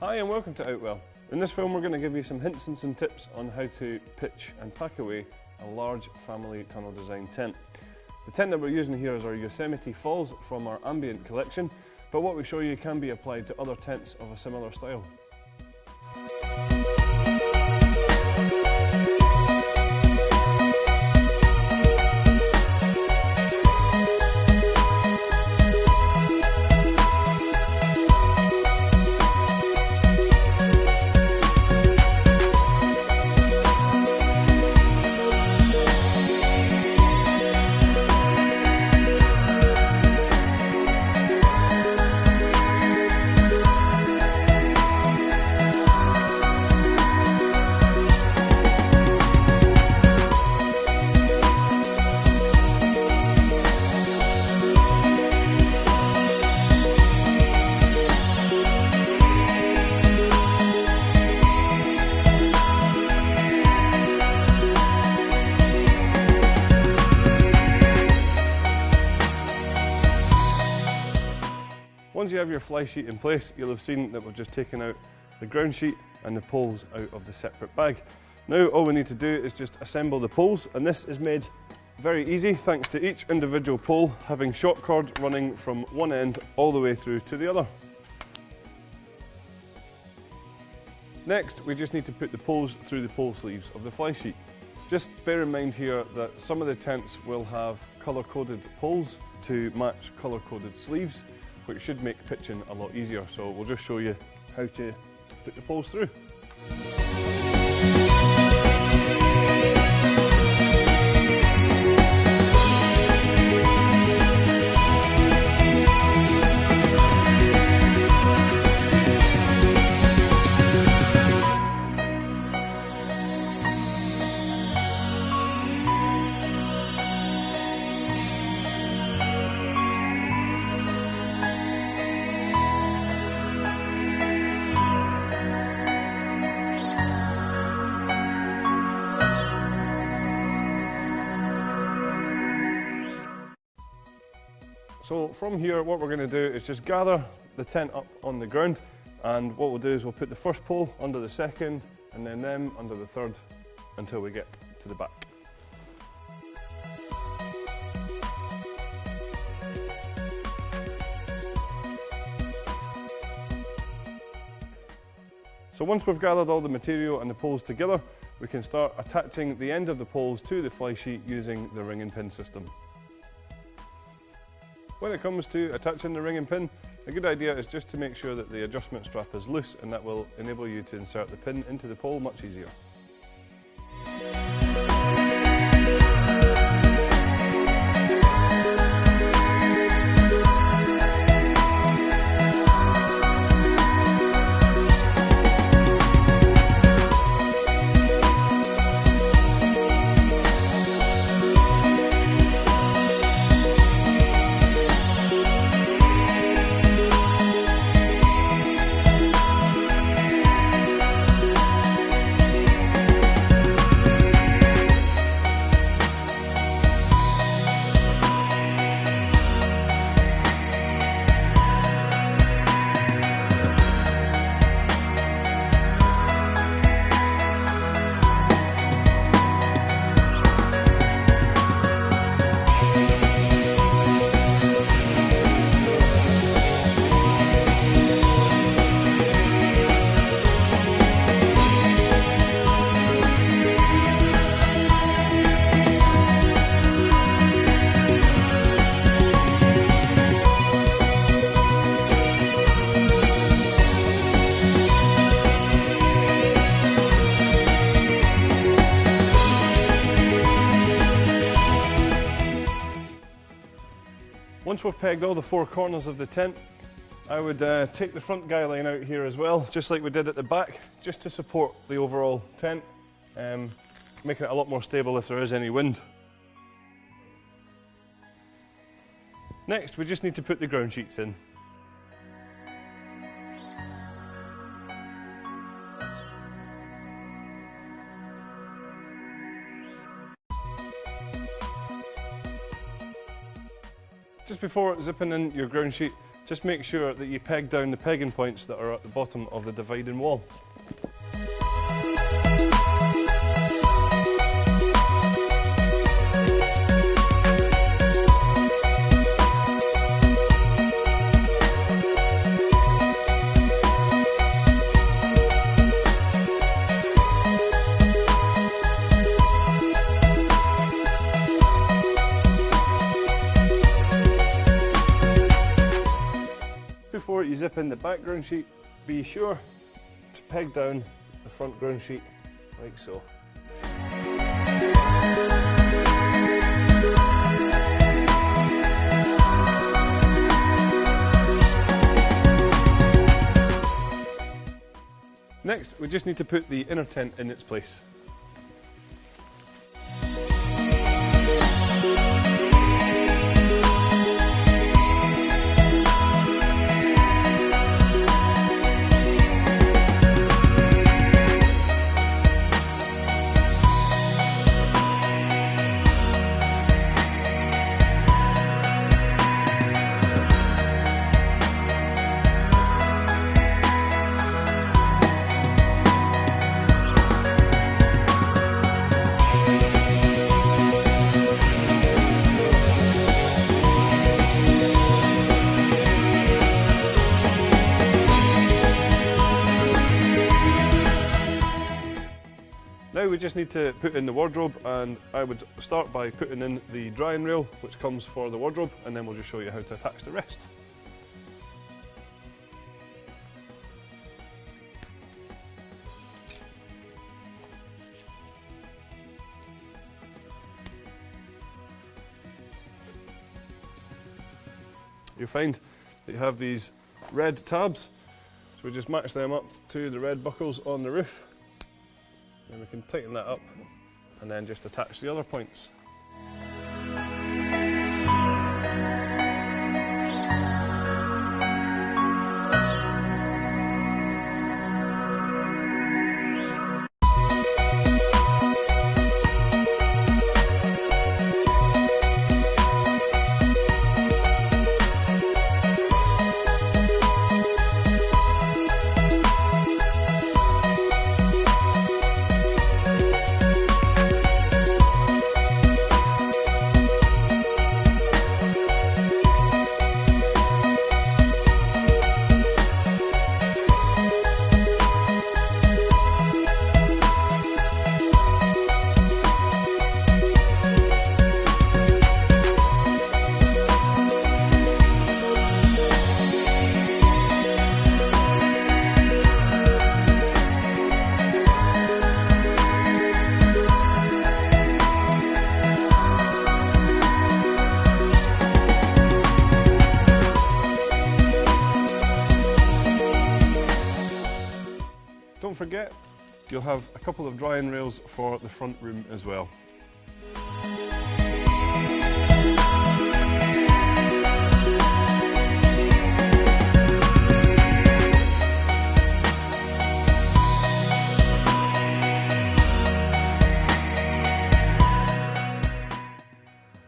Hi and welcome to Outwell. In this film we're going to give you some hints and some tips on how to pitch and tack away a large family tunnel design tent. The tent that we're using here is our Yosemite Falls from our ambient collection, but what we show you can be applied to other tents of a similar style. Once you have your fly sheet in place, you'll have seen that we've just taken out the ground sheet and the poles out of the separate bag. Now all we need to do is just assemble the poles, and this is made very easy thanks to each individual pole having shock cord running from one end all the way through to the other. Next, we just need to put the poles through the pole sleeves of the fly sheet. Just bear in mind here that some of the tents will have colour-coded poles to match colour-coded sleeves, which should make pitching a lot easier. So we'll just show you how to put the poles through. So from here, what we're going to do is just gather the tent up on the ground, and what we'll do is we'll put the first pole under the second and then them under the third until we get to the back. So once we've gathered all the material and the poles together, we can start attaching the end of the poles to the fly sheet using the ring and pin system. When it comes to attaching the ring and pin, a good idea is just to make sure that the adjustment strap is loose, and that will enable you to insert the pin into the pole much easier. Once we've pegged all the four corners of the tent, I would take the front guy line out here as well, just like we did at the back, just to support the overall tent, making it a lot more stable if there is any wind. Next, we just need to put the ground sheets in. Just before zipping in your ground sheet, just make sure that you peg down the pegging points that are at the bottom of the dividing wall. Before you zip in the back ground sheet, be sure to peg down the front ground sheet like so. Next, we just need to put the inner tent in its place. Now we just need to put in the wardrobe, and I would start by putting in the drying rail which comes for the wardrobe, and then we'll just show you how to attach the rest. You'll find that you have these red tabs, so we just match them up to the red buckles on the roof. And we can tighten that up and then just attach the other points. Don't forget, you'll have a couple of drying rails for the front room as well.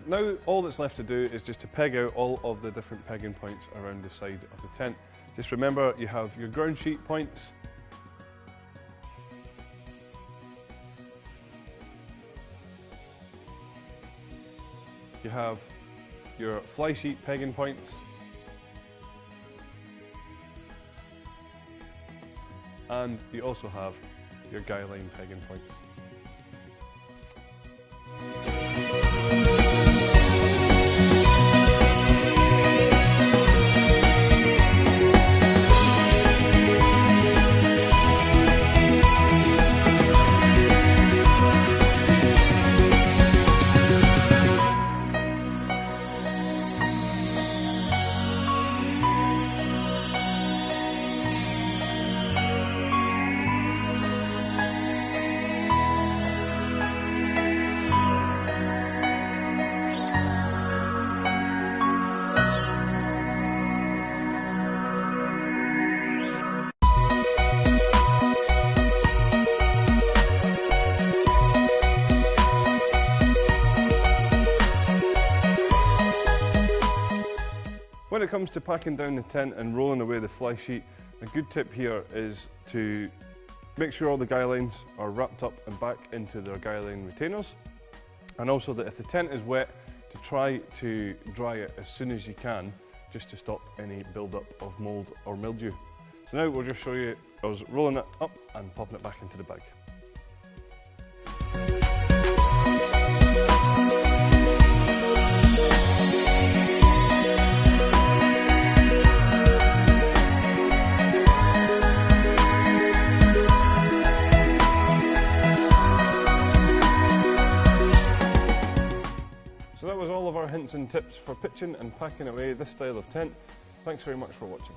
Now all that's left to do is just to peg out all of the different pegging points around the side of the tent. Just remember, you have your ground sheet points, you have your fly sheet pegging points, and you also have your guy line pegging points. it comes to packing down the tent and rolling away the fly sheet, a good tip here is to make sure all the guy lines are wrapped up and back into their guy line retainers, and also that if the tent is wet, to try to dry it as soon as you can, just to stop any build-up of mould or mildew. So now we'll just show you us rolling it up and popping it back into the bag. So that was all of our hints and tips for pitching and packing away this style of tent. Thanks very much for watching.